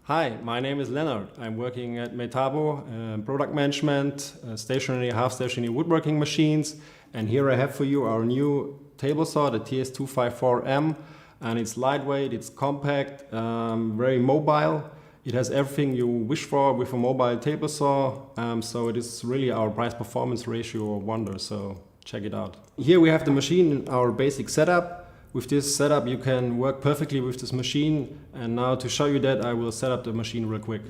Hi, my name is Leonard. I'm working at Metabo, product management, stationary, half-stationary woodworking machines. And here I have for you our new table saw, the TS254M. And it's lightweight, it's compact, very mobile. It has everything you wish for with a mobile table saw. So it is really our price-performance ratio wonder, so check it out. Here we have the machine in our basic setup. With this setup you can work perfectly with this machine, and now to show you that I will set up the machine real quick.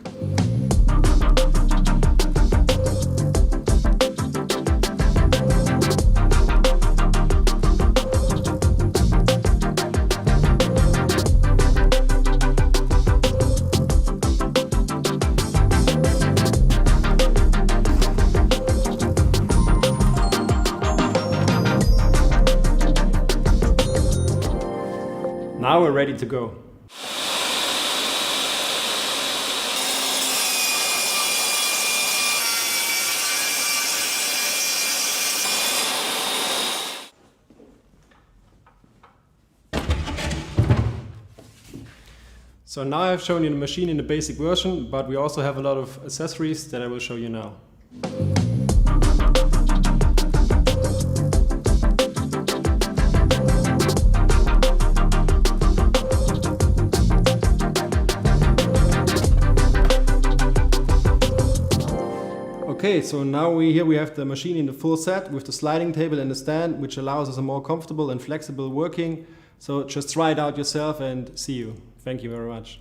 Now we're ready to go. So now I've shown you the machine in the basic version, but we also have a lot of accessories that I will show you now. Okay, so now here we have the machine in the full set with the sliding table and the stand, which allows us a more comfortable and flexible working. So just try it out yourself and see you. Thank you very much.